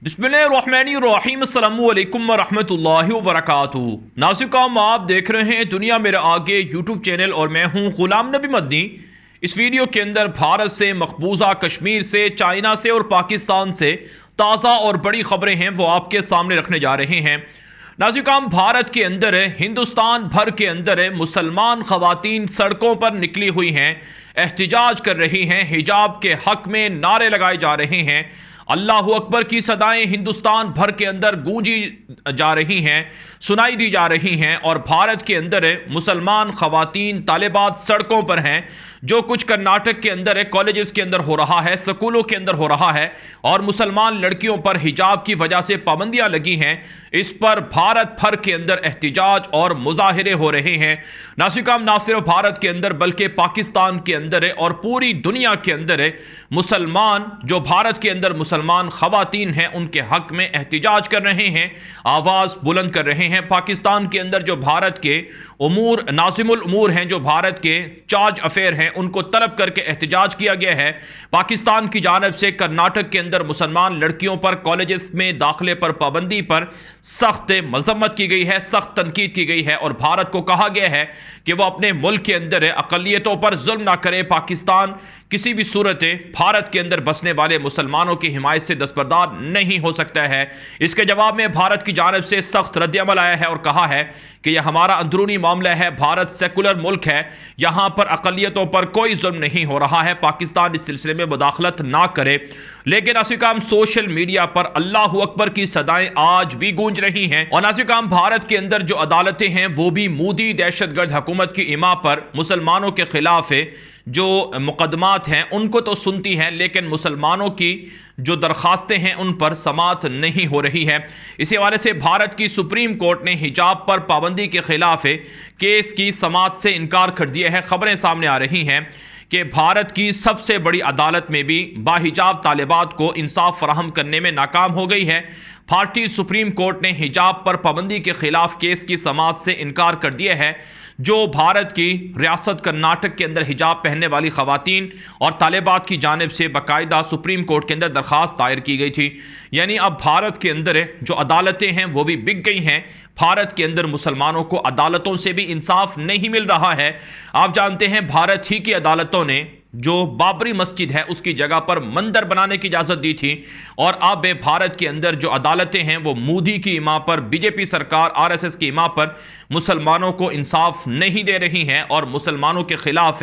बिस्मिल्लाहिर्रहमानिर्रहीम अस्सलामु अलैकुम वरहमतुल्लाहि वबरकातुहू। नाज़रीन, आप देख रहे हैं दुनिया मेरे आगे यूट्यूब चैनल और मैं हूं गुलाम नबी मदनी। इस वीडियो के अंदर भारत से, मकबूजा कश्मीर से, चाइना से और पाकिस्तान से ताज़ा और बड़ी खबरें हैं वो आपके सामने रखने जा रहे हैं। नाज़रीन, भारत के अंदर हिंदुस्तान भर के अंदर मुसलमान ख़वातीन सड़कों पर निकली हुई हैं, एहतिजाज कर रही हैं, हिजाब के हक में नारे लगाए जा रहे हैं, अल्लाह अकबर की सदाएं हिंदुस्तान भर के अंदर गूंजी जा रही हैं, सुनाई दी जा रही हैं। और भारत के अंदर मुसलमान ख़वातीन तालिबात सड़कों पर हैं। जो कुछ कर्नाटक के अंदर कॉलेजेस के अंदर हो रहा है, स्कूलों के अंदर हो रहा है और मुसलमान लड़कियों पर हिजाब की वजह से पाबंदियां लगी हैं, इस पर भारत भर के अंदर एहतिजाज और मुजाहिरे हो रहे हैं। नासिकाम ना सिर्फ भारत के अंदर बल्कि पाकिस्तान के अंदर और पूरी दुनिया के अंदर मुसलमान, जो भारत के अंदर मुसलमान ख़वातीन हैं, उनके हक में एहतिजाज कर रहे हैं, आवाज़ बुलंद कर रहे हैं। पाकिस्तान के अंदर जो भारत के उमूर नाज़िमुल उमूर हैं, जो भारत के चार्ज अफेयर हैं, उनको तलब करके एहतिजाज किया गया है। पाकिस्तान की जानब से कर्नाटक के अंदर मुसलमान लड़कियों पर कॉलेजेस में दाखिले पर पाबंदी पर सख्त मजम्मत की गई है, सख्त तनकीद की गई है और भारत को कहा गया है कि वह अपने मुल्क के अंदर अक़लियतों पर जुल्म ना करे। पाकिस्तान किसी भी सूरत भारत के अंदर बसने वाले मुसलमानों की हिमायत से दस्तबरदार नहीं हो सकता है। इसके जवाब में भारत की जानब से सख्त रद्द-ए-अमल आया है और कहा है कि यह हमारा अंदरूनी मामला है, भारत सेकुलर मुल्क है, यहाँ पर अक़लियतों पर कोई जुल्म नहीं हो रहा है, पाकिस्तान इस सिलसिले में मुदाखलत ना करे। लेकिन नाज़रीन, सोशल मीडिया पर अल्लाह अकबर की सदाएं आज भी गूंज रही हैं और नाज़रीन, भारत के अंदर जो अदालतें हैं वो भी मोदी दहशतगर्द हुकूमत की इमा पर मुसलमानों के खिलाफ जो मुकदमात हैं उनको तो सुनती हैं, लेकिन मुसलमानों की जो दरखास्तें हैं उन पर समाअत नहीं हो रही है। इसी हवाले से भारत की सुप्रीम कोर्ट ने हिजाब पर पाबंदी के खिलाफ केस की समाअत से इनकार कर दिया है। खबरें सामने आ रही हैं कि भारत की सबसे बड़ी अदालत में भी बाहिजाब तालिबात को इंसाफ फराहम करने में नाकाम हो गई है। भारतीय सुप्रीम कोर्ट ने हिजाब पर पाबंदी के खिलाफ केस की समाअत से इनकार कर दिया है। जो भारत की रियासत कर्नाटक के अंदर हिजाब पहनने वाली ख़वातीन और तालिबात की जानिब से बाकायदा सुप्रीम कोर्ट के अंदर दरख्वास्त दायर की गई थी। यानी अब भारत के अंदर जो अदालतें हैं वो भी बिक गई हैं। भारत के अंदर मुसलमानों को अदालतों से भी इंसाफ नहीं मिल रहा है। आप जानते हैं भारत ही की अदालतों ने जो बाबरी मस्जिद है उसकी जगह पर मंदिर बनाने की इजाज़त दी थी और अब भारत के अंदर जो अदालतें हैं वो मोदी की इमा पर, बीजेपी सरकार आरएसएस की इमा पर मुसलमानों को इंसाफ नहीं दे रही हैं और मुसलमानों के खिलाफ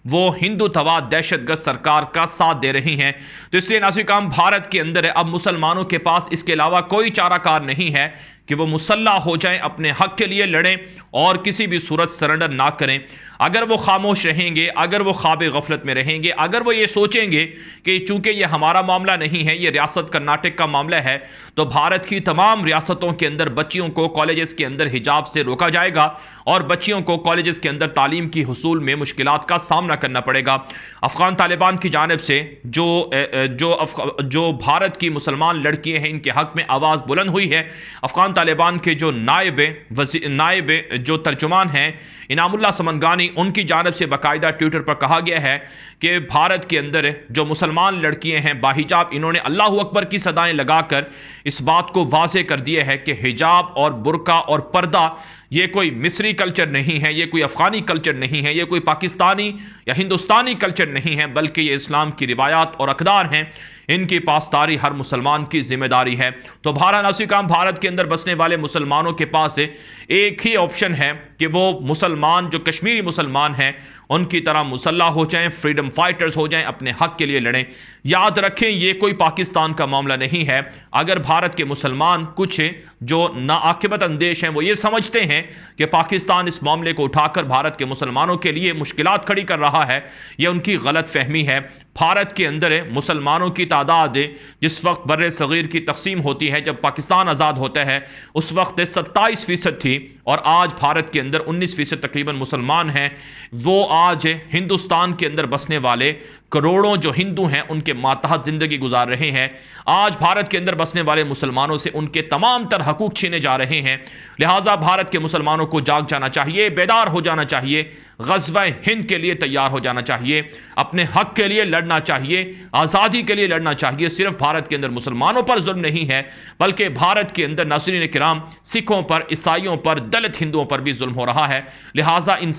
वो हिंदुत्ववाद दहशतगर्द सरकार का साथ दे रही हैं। तो इसलिए नाज़रीन, भारत के अंदर अब मुसलमानों के पास इसके अलावा कोई चाराकार नहीं है कि वो मुसल्लह हो जाएं, अपने हक के लिए लड़ें और किसी भी सूरत सरेंडर ना करें। अगर वो खामोश रहेंगे, अगर वो ख्वाब गफलत में रहेंगे, अगर वो ये सोचेंगे कि चूंकि ये हमारा मामला नहीं है, ये रियासत कर्नाटक का मामला है, तो भारत की तमाम रियासतों के अंदर बच्चियों को कॉलेजेस के अंदर हिजाब से रोका जाएगा और बच्चियों को कॉलेजेस के अंदर तालीम की हुसूल में मुश्किलात का सामना करना पड़ेगा। अफगान तालिबान की जानिब से जो भारत की मुसलमान लड़कियां हैं इनके हक में आवाज़ बुलंद हुई है। अफगान तालिबान के जो नायब जो तर्जुमान हैं इनामुल्लाह समनगानी, उनकी जानिब से बाकायदा ट्विटर पर कहा गया है कि भारत के अंदर जो मुसलमान लड़कियां हैं बाहिजाब, इन्होंने अल्लाह अकबर की सदाएं लगाकर इस बात को वाज़े कर दिया है कि हिजाब और बुर्का और पर्दा ये कोई मिस्री कल्चर नहीं है, ये कोई अफ़गानी कल्चर नहीं है, ये कोई पाकिस्तानी या हिंदुस्तानी कल्चर नहीं है, बल्कि ये इस्लाम की रिवायात और अक़दार हैं। इनकी पासदारी हर मुसलमान की जिम्मेदारी है। तो नाज़रीन, भारत के अंदर बसने वाले मुसलमानों के पास एक ही ऑप्शन है कि वो मुसलमान, जो कश्मीरी मुसलमान हैं, उनकी तरह मुसल्लह हो जाएं, फ्रीडम फाइटर्स हो जाएं, अपने हक के लिए लड़ें। याद रखें, ये कोई पाकिस्तान का मामला नहीं है। अगर भारत के मुसलमान कुछ जो नाआकिबत अंदेश हैं वो ये समझते हैं कि पाकिस्तान इस मामले को उठाकर भारत के मुसलमानों के लिए मुश्किलात खड़ी कर रहा है, यह उनकी गलत फहमी है। भारत के अंदर मुसलमानों की तादाद जिस वक्त बर्रे सगीर की तकसीम होती है, जब पाकिस्तान आज़ाद होता है, उस वक्त 27% थी और आज भारत के अंदर 19% तकरीबन मुसलमान हैं। वो आज हिंदुस्तान के अंदर बसने वाले करोड़ों जो हिंदू हैं उनके मातहत जिंदगी गुजार रहे हैं। आज भारत के अंदर बसने वाले मुसलमानों से उनके तमाम तर हकूक छीने जा रहे हैं। लिहाजा भारत के मुसलमानों को जाग जाना चाहिए, बेदार हो जाना चाहिए, ग़ज़वा हिंद के लिए तैयार हो जाना चाहिए, अपने हक के लिए लड़ना चाहिए, आज़ादी के लिए लड़ना चाहिए। सिर्फ भारत के अंदर मुसलमानों पर जुल्म नहीं है, बल्कि भारत के अंदर नाज़रीन किराम सिखों पर, ईसाइयों पर, दलित हिंदुओं पर भी जुल्म हो रहा है। लिहाजा इन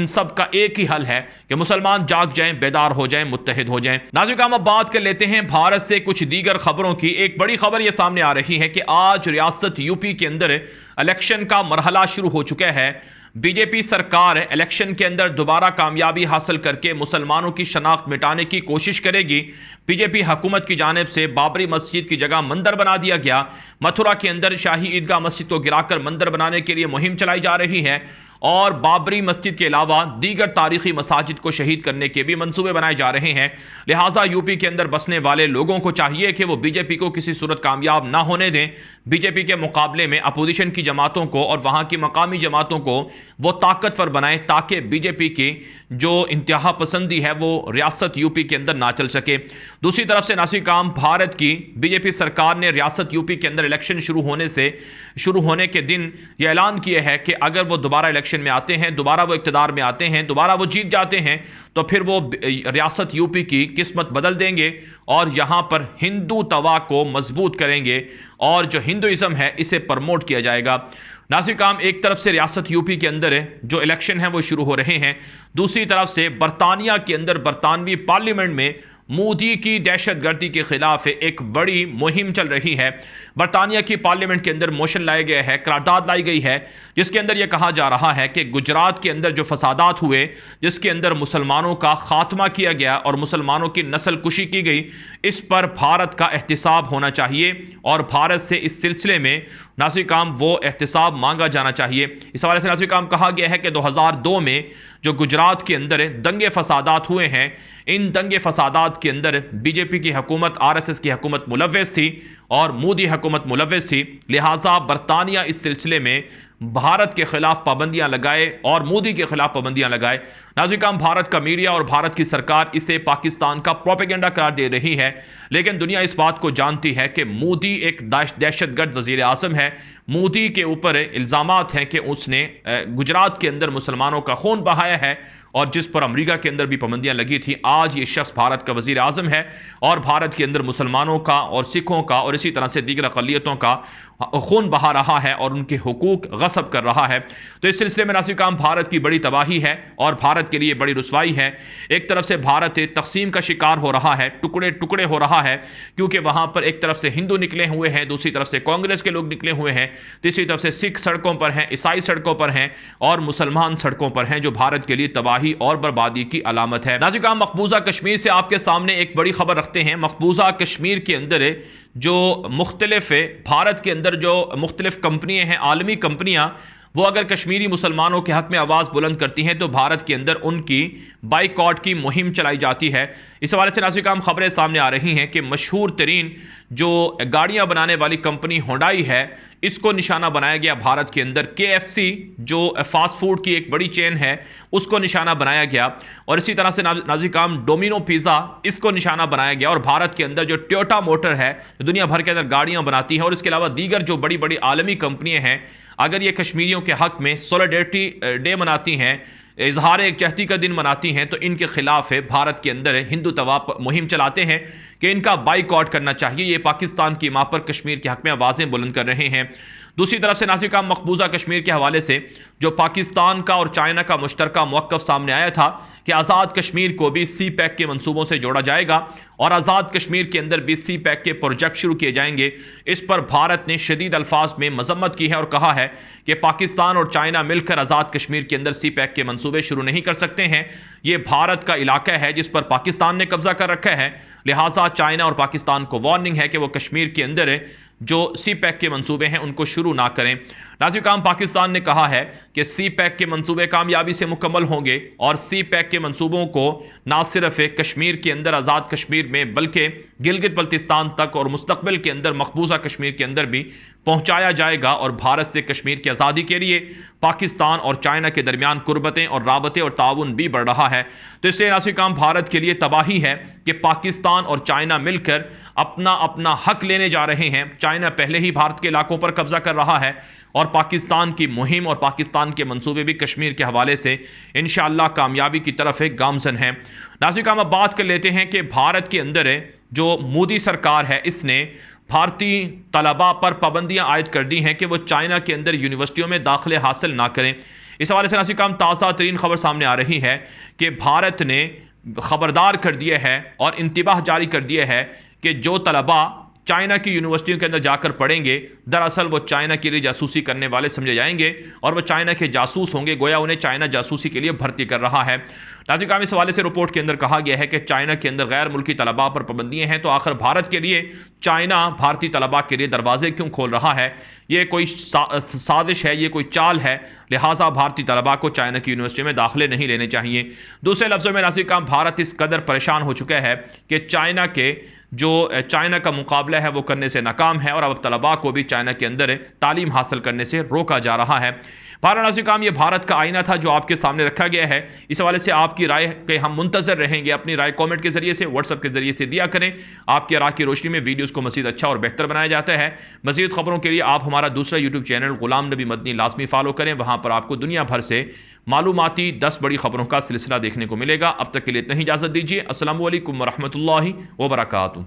सब का एक ही हल है कि मुसलमान जाग जाएं, बेदार हो जाएं, मुत्तहिद हो जाएं। नाज़रीन हम अब बात कर लेते हैं भारत से कुछ दीगर खबरों की। एक बड़ी खबर यह सामने आ रही है कि आज रियासत यूपी के अंदर इलेक्शन का मरहला शुरू हो चुका है। बीजेपी सरकार इलेक्शन के अंदर दोबारा कामयाबी हासिल करके मुसलमानों की शनाख्त मिटाने की कोशिश करेगी। बीजेपी हुकूमत की जानिब से बाबरी मस्जिद की जगह मंदिर बना दिया गया। मथुरा के अंदर शाही ईदगाह मस्जिद को गिराकर मंदिर बनाने के लिए मुहिम चलाई जा रही है और बाबरी मस्जिद के अलावा दीगर तारीखी मसाजिद को शहीद करने के भी मंसूबे बनाए जा रहे हैं। लिहाजा यूपी के अंदर बसने वाले लोगों को चाहिए कि वो बीजेपी को किसी सूरत कामयाब ना होने दें। बीजेपी के मुकाबले में अपोजिशन की जमातों को और वहाँ की मकामी जमातों को वो ताकतवर बनाएं ताकि बीजेपी की जो इंतहा पसंदी है वो रियासत यूपी के अंदर ना चल सके। दूसरी तरफ से नासिर काम, भारत की बीजेपी सरकार ने रियासत यूपी के अंदर इलेक्शन शुरू होने के दिन यह ऐलान किया है कि अगर वो दोबारा इलेक्शन में आते हैं, दोबारा वो इक़्तिदार में आते हैं, दोबारा वो जीत जाते हैं, तो फिर वो रियासत यूपी की किस्मत बदल देंगे और यहाँ पर हिंदू तवा को मजबूत करेंगे और जो हिंदुइज्म है इसे प्रमोट किया जाएगा। नासिर काम, एक तरफ से रियासत यूपी के अंदर जो इलेक्शन है वो शुरू हो रहे हैं, दूसरी तरफ से बरतानिया के अंदर बरतानवी पार्लियामेंट में मोदी की दहशतगर्दी के खिलाफ एक बड़ी मुहिम चल रही है। बरतानिया की पार्लियामेंट के अंदर मोशन लाया गया है, करारदाद लाई गई है, जिसके अंदर यह कहा जा रहा है कि गुजरात के अंदर जो फसादात हुए, जिसके अंदर मुसलमानों का खात्मा किया गया और मुसलमानों की नस्ल कुशी की गई, इस पर भारत का एहतिसाब होना चाहिए और भारत से इस सिलसिले में नासिर काम वो एहतिसाब मांगा जाना चाहिए। इस हवाले से नासिर काम कहा गया है कि 2002 में जो गुजरात के अंदर दंगे फसादात हुए हैं, इन दंगे फसादात के अंदर बीजेपी की हुकूमत, आरएसएस की हुकूमत मुलव्वस थी और मोदी हुकूमत मुलव्वस थी। लिहाजा बरतानिया इस सिलसिले में भारत के खिलाफ पाबंदियां लगाए और मोदी के खिलाफ पाबंदियां लगाए। नाज़रीन काम, भारत का मीडिया और भारत की सरकार इसे पाकिस्तान का प्रोपेगेंडा करार दे रही है, लेकिन दुनिया इस बात को जानती है कि मोदी एक दहशतगर्द वज़ीर आज़म है। मोदी के ऊपर इल्ज़ामात हैं कि उसने गुजरात के अंदर मुसलमानों का खून बहाया है और जिस पर अमेरिका के अंदर भी पाबंदियां लगी थी। आज ये शख्स भारत का वज़ीर आज़म है और भारत के अंदर मुसलमानों का और सिखों का और इसी तरह से दीगर अक़लियतों का खून बहा रहा है और उनके हुकूक गसब कर रहा है। तो इस सिलसिले में नासिर काम, भारत की बड़ी तबाही है और भारत के लिए बड़ी रुसवाई है। एक तरफ से भारत तकसीम का शिकार हो रहा है, टुकड़े टुकड़े हो रहा है, क्योंकि वहाँ पर एक तरफ से हिंदू निकले हुए हैं, दूसरी तरफ से कांग्रेस के लोग निकले हुए हैं, तीसरी तरफ से सिख सड़कों पर हैं, ईसाई सड़कों पर हैं और मुसलमान सड़कों पर हैं, जो भारत के लिए तबाही और बर्बादी की अलामत है। नाज़रीन काम, मकबूजा कश्मीर से आपके सामने एक बड़ी खबर रखते हैं। मकबूजा कश्मीर के अंदर जो मुख्तलिफ भारत के अंदर जो मुख्तलिफ कंपनियां हैं, आलमी कंपनियां, वो अगर कश्मीरी मुसलमानों के हक़ में आवाज़ बुलंद करती हैं तो भारत के अंदर उनकी बाइकआउट की मुहिम चलाई जाती है। इस हवाले से नाज़रीन काम, खबरें सामने आ रही हैं कि मशहूर तरीन जो गाड़ियां बनाने वाली कंपनी होंडाई है, इसको निशाना बनाया गया भारत के अंदर। KFC जो फास्ट फूड की एक बड़ी चेन है, उसको निशाना बनाया गया और इसी तरह से नाज़रीन काम, डोमिनो पिज़्ज़ा, इसको निशाना बनाया गया। और भारत के अंदर जो टोयोटा मोटर है, जो दुनिया भर के अंदर गाड़ियाँ बनाती है, और इसके अलावा दीगर जो बड़ी बड़ी आलमी कंपनियाँ हैं, अगर ये कश्मीरियों के हक़ में सॉलिडेरिटी डे मनाती हैं, इजहार एकजहती का दिन मनाती हैं, तो इनके खिलाफ भारत के अंदर हिंदू तवा मुहिम चलाते हैं कि इनका बाइकआउट करना चाहिए। ये पाकिस्तान की माँ पर कश्मीर के हक़ में आवाज़ें बुलंद कर रहे हैं। दूसरी तरफ से नाज़रीन काम, मकबूजा कश्मीर के हवाले से जो पाकिस्तान का और चाइना का मुश्तरका मौक़िफ़ सामने आया था कि आज़ाद कश्मीर को भी CPEC के मंसूबों से जोड़ा जाएगा और आज़ाद कश्मीर के अंदर भी CPEC के प्रोजेक्ट शुरू किए जाएंगे। इस पर भारत ने शदीद अल्फाज में मजम्मत की है और कहा है कि पाकिस्तान और चाइना मिलकर आज़ाद कश्मीर के अंदर CPEC के मंसूबे शुरू नहीं कर सकते हैं। ये भारत का इलाका है जिस पर पाकिस्तान ने कब्जा कर रखा है। लिहाजा चाइना और पाकिस्तान को वार्निंग है कि वो कश्मीर के अंदर जो सी पैक के मंसूबे हैं उनको शुरू ना करें। नाज़रीन, पाकिस्तान ने कहा है कि सी पैक के मंसूबे कामयाबी से मुकम्मल होंगे और सी पैक के मंसूबों को ना सिर्फ कश्मीर के अंदर, आज़ाद कश्मीर में, बल्कि गिलगित बल्तिस्तान तक और मुस्तकबिल के अंदर मकबूजा कश्मीर के अंदर भी पहुंचाया जाएगा। और भारत से कश्मीर की आज़ादी के लिए पाकिस्तान और चाइना के दरमियान कुर्बतें और राबतें और ताउन भी बढ़ रहा है। तो इसलिए नाज़रीन, भारत के लिए तबाही है कि पाकिस्तान और चाइना मिलकर अपना अपना हक लेने जा रहे हैं। चाइना पहले ही भारत के इलाकों पर कब्जा कर रहा है और पाकिस्तान की मुहिम और पाकिस्तान के मंसूबे भी कश्मीर के हवाले से इंशाअल्लाह कामयाबी की तरफ एक गामजन है। नाज़रीन, अब बात कर लेते हैं कि भारत के अंदर जो मोदी सरकार है इसने भारतीय तलबा पर पाबंदियां आयद कर दी हैं कि वो चाइना के अंदर यूनिवर्सिटियों में दाखिले हासिल ना करें। इस हवाले से नाज़रीन, ताज़ा तरीन खबर सामने आ रही है कि भारत ने खबरदार कर दिया है और इंतबाह जारी कर दिया है कि जो तलबा चाइना की यूनिवर्सिटियों के अंदर जाकर पढ़ेंगे दरअसल वो चाइना के लिए जासूसी करने वाले समझे जाएंगे और वो चाइना के जासूस होंगे, गोया उन्हें चाइना जासूसी के लिए भर्ती कर रहा है। नाज़रीन, इस हवाले से रिपोर्ट के अंदर कहा गया है कि चाइना के अंदर गैर मुल्की तलबा पर पाबंदियां हैं, तो आखिर भारत के लिए चाइना भारतीय तलबा के लिए दरवाजे क्यों खोल रहा है? ये कोई साजिश है, ये कोई चाल है, लिहाजा भारतीय तलबा को चाइना की यूनिवर्सिटी में दाखिले नहीं लेने चाहिए। दूसरे लफ्ज़ों में नाज़रीन, भारत इस कदर परेशान हो चुका है कि चाइना का मुकाबला है वो करने से नाकाम है और अब तलबा को भी चाइना के अंदर तालीम हासिल करने से रोका जा रहा है। नाज़रीन, ये भारत का आईना था जो आपके सामने रखा गया है। इस हवाले से आपकी राय के हम मुंतज़र रहेंगे। अपनी राय कमेंट के जरिए से, व्हाट्सएप के जरिए से दिया करें। आपकी राय की रोशनी में वीडियोस को मज़ीद अच्छा और बेहतर बनाया जाता है। मज़ीद खबरों के लिए आप हमारा दूसरा यूट्यूब चैनल गुलाम नबी मदनी लाजमी फॉलो करें। वहाँ पर आपको दुनिया भर से मालूमाती 10 बड़ी खबरों का सिलसिला देखने को मिलेगा। अब तक के लिए इतना ही इजाज़त दीजिए। अस्सलामु अलैकुम व रहमतुल्लाहि व बरकातुहू।